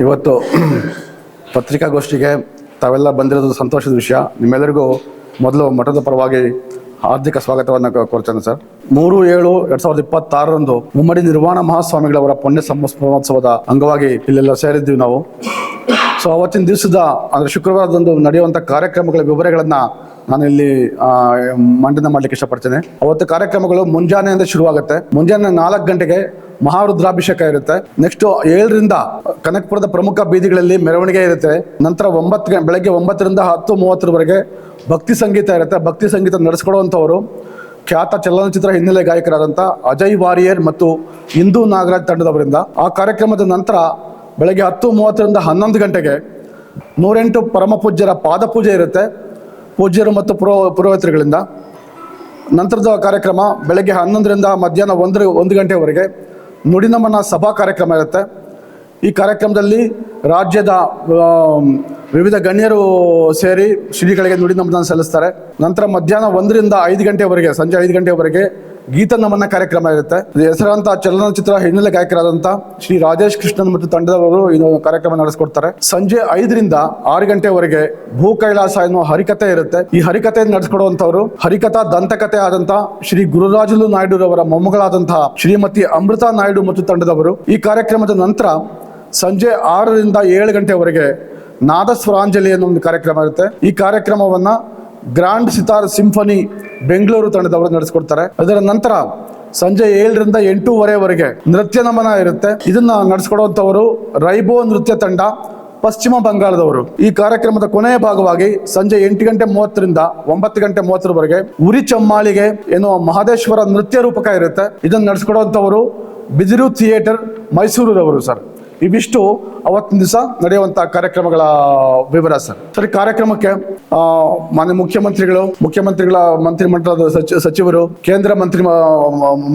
ಇವತ್ತು ಪತ್ರಿಕಾಗೋಷ್ಠಿಗೆ ತಾವೆಲ್ಲ ಬಂದಿರೋದು ಸಂತೋಷದ ವಿಷಯ. ನಿಮ್ಮೆಲ್ಲರಿಗೂ ಮೊದಲು ಮಠದ ಪರವಾಗಿ ಹಾರ್ದಿಕ ಸ್ವಾಗತವನ್ನು ಕೋರ್ತೇನೆ ಸರ್. 3/7/2026 ಮುಮ್ಮಡಿ ನಿರ್ವಾಣ ಮಹಾಸ್ವಾಮಿಗಳವರ ಪುಣ್ಯ ಸಂಸ್ಮರಣೋತ್ಸವದ ಅಂಗವಾಗಿ ಇಲ್ಲೆಲ್ಲ ಸೇರಿದ್ದೀವಿ ನಾವು. ಸೊ ಅವತ್ತಿನ ದಿವಸದ ಅಂದರೆ ಶುಕ್ರವಾರದಂದು ನಡೆಯುವಂಥ ಕಾರ್ಯಕ್ರಮಗಳ ವಿವರಗಳನ್ನು ನಾನು ಇಲ್ಲಿ ಮಂಡನೆ ಮಾಡಲಿಕ್ಕೆ ಇಷ್ಟಪಡ್ತೇನೆ. ಅವತ್ತು ಕಾರ್ಯಕ್ರಮಗಳು ಮುಂಜಾನೆಯಿಂದ ಶುರುವಾಗುತ್ತೆ. ಮುಂಜಾನೆ 4 ಗಂಟೆಗೆ ಮಹಾರುದ್ರಾಭಿಷೇಕ ಇರುತ್ತೆ. ನೆಕ್ಸ್ಟ್ 7ರಿಂದ ಕನಕಪುರದ ಪ್ರಮುಖ ಬೀದಿಗಳಲ್ಲಿ ಮೆರವಣಿಗೆ ಇರುತ್ತೆ. ನಂತರ ಬೆಳಗ್ಗೆ 9ರಿಂದ 10:30 ಭಕ್ತಿ ಸಂಗೀತ ಇರುತ್ತೆ. ಭಕ್ತಿ ಸಂಗೀತ ನಡೆಸ್ಕೊಡುವಂಥವರು ಖ್ಯಾತ ಚಲನಚಿತ್ರ ಹಿನ್ನೆಲೆ ಗಾಯಕರಾದಂಥ ಅಜಯ್ ವಾರಿಯರ್ ಮತ್ತು ಇಂದು ನಾಗರಾಜ್ ತಂಡದವರಿಂದ. ಆ ಕಾರ್ಯಕ್ರಮದ ನಂತರ ಬೆಳಗ್ಗೆ 10:30ರಿಂದ 11 ಗಂಟೆಗೆ 108 ಪರಮ ಪೂಜ್ಯರ ಪಾದಪೂಜೆ ಇರುತ್ತೆ, ಪೂಜ್ಯರು ಮತ್ತು ಪುರೋಹಿತರುಗಳಿಂದ. ನಂತರದ ಕಾರ್ಯಕ್ರಮ ಬೆಳಗ್ಗೆ 11ರಿಂದ ಮಧ್ಯಾಹ್ನ 1 ಗಂಟೆವರೆಗೆ ನುಡಿನಮನ ಸಭಾ ಕಾರ್ಯಕ್ರಮ ಇರುತ್ತೆ. ಈ ಕಾರ್ಯಕ್ರಮದಲ್ಲಿ ರಾಜ್ಯದ ವಿವಿಧ ಗಣ್ಯರು ಸೇರಿ ಶ್ರೀಗಳಿಗೆ ನುಡಿನಮನ ಸಲ್ಲಿಸ್ತಾರೆ. ನಂತರ ಮಧ್ಯಾಹ್ನ 1ರಿಂದ 5 ಗಂಟೆವರೆಗೆ, ಸಂಜೆ 5 ಗಂಟೆವರೆಗೆ ಗೀತ ನಮನ ಕಾರ್ಯಕ್ರಮ ಇರುತ್ತೆ. ಹೆಸರಾಂತ ಚಲನಚಿತ್ರ ಹಿನ್ನೆಲೆ ಗಾಯಕರಾದಂಥ ಶ್ರೀ ರಾಜೇಶ್ ಕೃಷ್ಣನ್ ಮತ್ತು ತಂಡದವರು ಇದು ಕಾರ್ಯಕ್ರಮ ನಡೆಸ್ಕೊಡ್ತಾರೆ. ಸಂಜೆ 5ರಿಂದ 6 ಗಂಟೆವರೆಗೆ ಭೂ ಕೈಲಾಸ ಎನ್ನುವ ಹರಿಕತೆ ಇರುತ್ತೆ. ಈ ಹರಿಕತೆಯನ್ನು ನಡೆಸ್ಕೊಡುವಂಥವ್ರು ಹರಿಕಥಾ ದಂತಕತೆ ಆದಂಥ ಶ್ರೀ ಗುರುರಾಜುಲು ನಾಯ್ಡುರವರ ಮೊಮ್ಮಗಳಾದಂತಹ ಶ್ರೀಮತಿ ಅಮೃತಾ ನಾಯ್ಡು ಮತ್ತು ತಂಡದವರು. ಈ ಕಾರ್ಯಕ್ರಮದ ನಂತರ ಸಂಜೆ 6ರಿಂದ 7 ಗಂಟೆವರೆಗೆ ನಾದಸ್ವರಾಂಜಲಿ ಅನ್ನೋ ಒಂದು ಕಾರ್ಯಕ್ರಮ ಇರುತ್ತೆ. ಈ ಕಾರ್ಯಕ್ರಮವನ್ನ ಗ್ರ್ಯಾಂಡ್ ಸಿತಾರ್ ಸಿಂಫನಿ ಬೆಂಗಳೂರು ತಂಡದವರು ನಡೆಸ್ಕೊಡ್ತಾರೆ. ಅದರ ನಂತರ ಸಂಜೆ 7ರಿಂದ 8:30 ನೃತ್ಯ ನಮನ ಇರುತ್ತೆ. ಇದನ್ನ ನಡೆಸ್ಕೊಡುವಂಥವರು ರೈಬೋ ನೃತ್ಯ ತಂಡ, ಪಶ್ಚಿಮ ಬಂಗಾಳದವರು. ಈ ಕಾರ್ಯಕ್ರಮದ ಕೊನೆಯ ಭಾಗವಾಗಿ ಸಂಜೆ 8:30ರಿಂದ 9:30 ಉರಿ ಚಮ್ಮಾಳಿಗೆ ಎನ್ನುವ ಮಹದೇಶ್ವರ ನೃತ್ಯ ರೂಪಕ ಇರುತ್ತೆ. ಇದನ್ನು ನಡೆಸ್ಕೊಡುವಂಥವರು ಬಿದಿರು ಥಿಯೇಟರ್ ಮೈಸೂರವರು ಸರ್. ಇವಿಷ್ಟು ಅವತ್ತಿನ ದಿವಸ ನಡೆಯುವಂಥ ಕಾರ್ಯಕ್ರಮಗಳ ವಿವರ ಸರ್. ಸರಿ, ಕಾರ್ಯಕ್ರಮಕ್ಕೆ ಮಾನ್ಯ ಮುಖ್ಯಮಂತ್ರಿಗಳ ಮಂತ್ರಿಮಂಡಲದ ಸಚಿವರು, ಕೇಂದ್ರ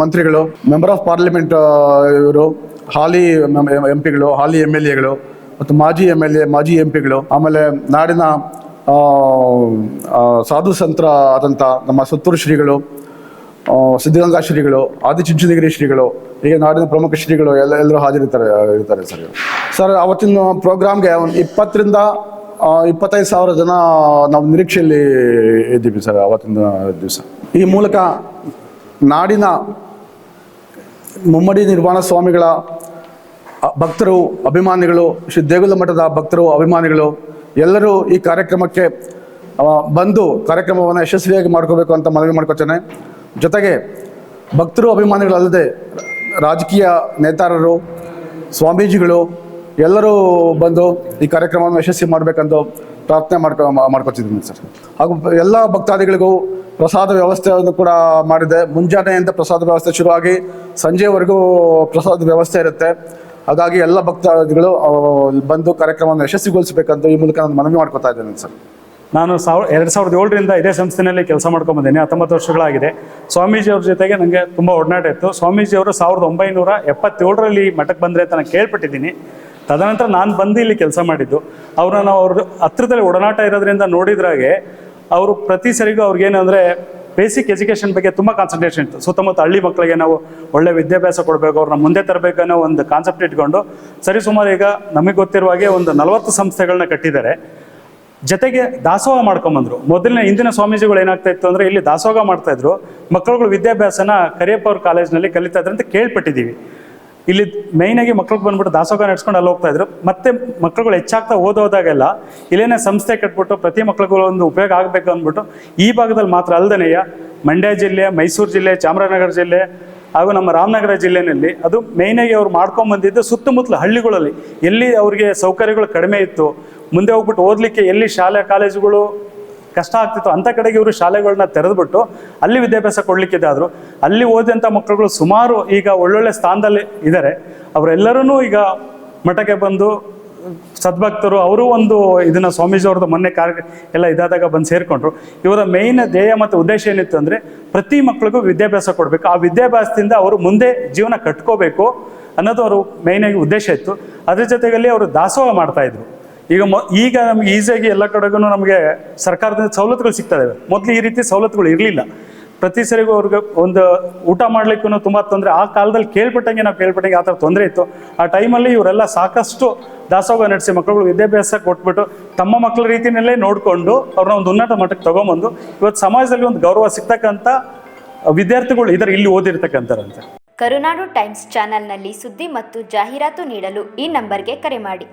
ಮಂತ್ರಿಗಳು, ಮೆಂಬರ್ ಆಫ್ ಪಾರ್ಲಿಮೆಂಟ್ ಇವರು, ಹಾಲಿ ಎಂಪಿಗಳು, ಹಾಲಿ MLAಗಳು ಮತ್ತು ಮಾಜಿ MLA, ಮಾಜಿ ಎಂಪಿಗಳು, ಆಮೇಲೆ ನಾಡಿನ ಸಾಧು ಸಂತರ ಆದಂಥ ನಮ್ಮ ಸುತ್ತೂರು ಶ್ರೀಗಳು, ಸಿದ್ಧಗಂಗಾ ಶ್ರೀಗಳು, ಆದಿಚುಂಚನಗಿರಿ ಶ್ರೀಗಳು, ಹೀಗೆ ನಾಡಿನ ಪ್ರಮುಖ ಶ್ರೀಗಳು ಎಲ್ಲರೂ ಇರ್ತಾರೆ ಸರ್. ಅವತ್ತಿನ ಪ್ರೋಗ್ರಾಮ್ಗೆ 20ರಿಂದ 25,000 ಜನ ನಾವು ನಿರೀಕ್ಷೆಯಲ್ಲಿ ಇದ್ದೀವಿ ಸರ್ ಅವತ್ತಿನ ದಿವಸ. ಈ ಮೂಲಕ ನಾಡಿನ ಮುಮ್ಮಡಿ ನಿರ್ವಾಣ ಸ್ವಾಮಿಗಳ ಭಕ್ತರು, ಅಭಿಮಾನಿಗಳು, ಶ್ರೀ ದೇಗುಲ ಮಠದ ಭಕ್ತರು, ಅಭಿಮಾನಿಗಳು ಎಲ್ಲರೂ ಈ ಕಾರ್ಯಕ್ರಮಕ್ಕೆ ಬಂದು ಕಾರ್ಯಕ್ರಮವನ್ನು ಯಶಸ್ವಿಯಾಗಿ ಮಾಡ್ಕೋಬೇಕು ಅಂತ ಮನವಿ ಮಾಡ್ಕೊತೇನೆ. ಜೊತೆಗೆ ಭಕ್ತರು, ಅಭಿಮಾನಿಗಳಲ್ಲದೆ ರಾಜಕೀಯ ನೇತಾರರು, ಸ್ವಾಮೀಜಿಗಳು ಎಲ್ಲರೂ ಬಂದು ಈ ಕಾರ್ಯಕ್ರಮವನ್ನು ಯಶಸ್ವಿ ಮಾಡಬೇಕಂತ ಪ್ರಾರ್ಥನೆ ಮಾಡ್ಕೊತಿದ್ದೀನಿ ಸರ್. ಹಾಗೂ ಎಲ್ಲ ಭಕ್ತಾದಿಗಳಿಗೂ ಪ್ರಸಾದ ವ್ಯವಸ್ಥೆಯನ್ನು ಕೂಡ ಮಾಡಿದೆ. ಮುಂಜಾನೆಯಿಂದ ಪ್ರಸಾದ ವ್ಯವಸ್ಥೆ ಶುರುವಾಗಿ ಸಂಜೆವರೆಗೂ ಪ್ರಸಾದ ವ್ಯವಸ್ಥೆ ಇರುತ್ತೆ. ಹಾಗಾಗಿ ಎಲ್ಲ ಭಕ್ತಾದಿಗಳು ಬಂದು ಕಾರ್ಯಕ್ರಮವನ್ನು ಯಶಸ್ವಿಗೊಳಿಸಬೇಕಂತ ಈ ಮೂಲಕ ನಾನು ಮನವಿ ಮಾಡ್ಕೊತಾ ಇದ್ದೇನೆ ಸರ್. ನಾನು 2007ರಿಂದ ಇದೇ ಸಂಸ್ಥೆಯಲ್ಲಿ ಕೆಲಸ ಮಾಡ್ಕೊಂಬಂದೇನೆ. 19 ವರ್ಷಗಳಾಗಿದೆ. ಸ್ವಾಮೀಜಿಯವ್ರ ಜೊತೆಗೆ ನನಗೆ ತುಂಬ ಒಡನಾಟ ಇತ್ತು. ಸ್ವಾಮೀಜಿಯವರು 1977ರಲ್ಲಿ ಮಠಕ್ಕೆ ಬಂದರೆ ಅಂತ ನಾನು ಕೇಳ್ಪಟ್ಟಿದ್ದೀನಿ. ತದನಂತರ ನಾನು ಬಂದು ಇಲ್ಲಿ ಕೆಲಸ ಮಾಡಿದ್ದು. ಅವ್ರನ್ನ ನಾವು ಅವ್ರ ಹತ್ರದಲ್ಲಿ ಒಡನಾಟ ಇರೋದ್ರಿಂದ ನೋಡಿದ್ರಾಗೆ ಅವರು ಪ್ರತಿ ಸರಿಗೂ ಅವ್ರಿಗೇನಂದರೆ ಬೇಸಿಕ್ ಎಜುಕೇಷನ್ ಬಗ್ಗೆ ತುಂಬ ಕಾನ್ಸಂಟ್ರೇಷನ್ ಇತ್ತು. ಸುತ್ತಮುತ್ತ ಹಳ್ಳಿ ಮಕ್ಕಳಿಗೆ ನಾವು ಒಳ್ಳೆ ವಿದ್ಯಾಭ್ಯಾಸ ಕೊಡಬೇಕು, ಅವ್ರನ್ನ ಮುಂದೆ ತರಬೇಕನ್ನೋ ಒಂದು ಕಾನ್ಸೆಪ್ಟ್ ಇಟ್ಕೊಂಡು ಸರಿಸುಮಾರು ಈಗ ನಮಗೆ ಗೊತ್ತಿರುವ ಹಾಗೆ ಒಂದು 40 ಸಂಸ್ಥೆಗಳನ್ನ ಕಟ್ಟಿದ್ದಾರೆ. ಜೊತೆಗೆ ದಾಸೋಹ ಮಾಡ್ಕೊಂಬಂದ್ರು. ಹಿಂದಿನ ಸ್ವಾಮೀಜಿಗಳು ಏನಾಗ್ತಾ ಇತ್ತು ಅಂದರೆ ಇಲ್ಲಿ ದಾಸೋಹ ಮಾಡ್ತಾಯಿದ್ರು. ಮಕ್ಕಳುಗಳು ವಿದ್ಯಾಭ್ಯಾಸನ ಕರಿಯಪ್ಪ ಅವ್ರ ಕಾಲೇಜ್ನಲ್ಲಿ ಕಲಿತಾ ಇದ್ರು ಅಂತ ಕೇಳ್ಪಟ್ಟಿದ್ದೀವಿ. ಇಲ್ಲಿ ಮೇಯ್ನಾಗಿ ಮಕ್ಳಿಗೆ ಬಂದ್ಬಿಟ್ಟು ದಾಸೋಹ ನಡೆಸ್ಕೊಂಡು ಅಲ್ಲಿ ಹೋಗ್ತಾ ಇದ್ರು. ಮತ್ತೆ ಮಕ್ಕಳುಗಳು ಹೆಚ್ಚಾಗ್ತಾ ಓದೋದಾಗೆಲ್ಲ ಇಲ್ಲೇನೇ ಸಂಸ್ಥೆ ಕಟ್ಬಿಟ್ಟು ಪ್ರತಿ ಮಕ್ಳಿಗೂ ಒಂದು ಉಪಯೋಗ ಆಗಬೇಕು ಅಂದ್ಬಿಟ್ಟು ಈ ಭಾಗದಲ್ಲಿ ಮಾತ್ರ ಅಲ್ದನೆಯ ಮಂಡ್ಯ ಜಿಲ್ಲೆ, ಮೈಸೂರು ಜಿಲ್ಲೆ, ಚಾಮರಾಜನಗರ ಜಿಲ್ಲೆ ಹಾಗೂ ನಮ್ಮ ರಾಮನಗರ ಜಿಲ್ಲೆಯಲ್ಲಿ ಅದು ಮೇಯ್ನಾಗಿ ಅವ್ರು ಮಾಡ್ಕೊಂಬಂದಿದ್ದು ಸುತ್ತಮುತ್ತಲ ಹಳ್ಳಿಗಳಲ್ಲಿ ಎಲ್ಲಿ ಅವ್ರಿಗೆ ಸೌಕರ್ಯಗಳು ಕಡಿಮೆ ಇತ್ತು, ಮುಂದೆ ಹೋಗ್ಬಿಟ್ಟು ಓದಲಿಕ್ಕೆ ಎಲ್ಲಿ ಶಾಲೆ ಕಾಲೇಜುಗಳು ಕಷ್ಟ ಆಗ್ತಿತ್ತು ಅಂಥ ಕಡೆಗೆ ಇವರು ಶಾಲೆಗಳನ್ನ ತೆರೆದುಬಿಟ್ಟು ಅಲ್ಲಿ ವಿದ್ಯಾಭ್ಯಾಸ ಕೊಡಲಿಕ್ಕಿದ್ದಾದರು. ಅಲ್ಲಿ ಓದಿದಂಥ ಮಕ್ಕಳುಗಳು ಸುಮಾರು ಈಗ ಒಳ್ಳೊಳ್ಳೆ ಸ್ಥಾನದಲ್ಲಿ ಇದ್ದಾರೆ. ಅವರೆಲ್ಲರೂ ಈಗ ಮಠಕ್ಕೆ ಬಂದು ಸದ್ಭಕ್ತರು. ಅವರು ಒಂದು ಇದನ್ನು ಸ್ವಾಮೀಜಿಯವ್ರದ್ದು ಮೊನ್ನೆ ಎಲ್ಲ ಇದಾದಾಗ ಬಂದು ಸೇರಿಕೊಂಡ್ರು. ಇವರ ಮೇಯ್ನ್ ಧ್ಯೇಯ ಮತ್ತು ಉದ್ದೇಶ ಏನಿತ್ತು ಅಂದರೆ ಪ್ರತಿ ಮಕ್ಕಳಿಗೂ ವಿದ್ಯಾಭ್ಯಾಸ ಕೊಡಬೇಕು, ಆ ವಿದ್ಯಾಭ್ಯಾಸದಿಂದ ಅವರು ಮುಂದೆ ಜೀವನ ಕಟ್ಕೋಬೇಕು ಅನ್ನೋದು ಅವರು ಮೇಯ್ನಾಗಿ ಉದ್ದೇಶ ಇತ್ತು. ಅದ್ರ ಜೊತೆಯಲ್ಲಿ ಅವರು ದಾಸೋಹ ಮಾಡ್ತಾಯಿದ್ರು. ಈಗ ನಮ್ಗೆ ಈಸಿಯಾಗಿ ಎಲ್ಲ ಕಡೆಗೂ ನಮಗೆ ಸರ್ಕಾರದಿಂದ ಸವಲತ್ತುಗಳು ಸಿಗ್ತಾ ಇದ್ದಾವೆ. ಮೊದಲು ಈ ರೀತಿ ಸವಲತ್ತುಗಳು ಇರಲಿಲ್ಲ. ಪ್ರತಿ ಸರಿಗೂ ಅವ್ರಿಗೆ ಒಂದು ಊಟ ಮಾಡ್ಲಿಕ್ಕೂ ತುಂಬ ತೊಂದರೆ. ಆ ಕಾಲದಲ್ಲಿ ಕೇಳ್ಪಟ್ಟಂಗೆ ಆ ಥರ ತೊಂದರೆ ಇತ್ತು. ಆ ಟೈಮಲ್ಲಿ ಇವರೆಲ್ಲ ಸಾಕಷ್ಟು ದಾಸೋಹ ನಡೆಸಿ ಮಕ್ಕಳುಗಳು ವಿದ್ಯಾಭ್ಯಾಸ ಕೊಟ್ಬಿಟ್ಟು ತಮ್ಮ ಮಕ್ಕಳ ರೀತಿಯಲ್ಲೇ ನೋಡಿಕೊಂಡು ಅವ್ರನ್ನ ಒಂದು ಉನ್ನತ ಮಟ್ಟಕ್ಕೆ ತಗೊಂಬಂದು ಇವತ್ತು ಸಮಾಜದಲ್ಲಿ ಒಂದು ಗೌರವ ಸಿಗ್ತಕ್ಕಂಥ ವಿದ್ಯಾರ್ಥಿಗಳು ಇಲ್ಲಿ ಓದಿರ್ತಕ್ಕಂಥರಂತೆ. ಕರುನಾಡು ಟೈಮ್ಸ್ ಚಾನೆಲ್ನಲ್ಲಿ ಸುದ್ದಿ ಮತ್ತು ಜಾಹೀರಾತು ನೀಡಲು ಈ ನಂಬರ್ಗೆ ಕರೆ ಮಾಡಿ.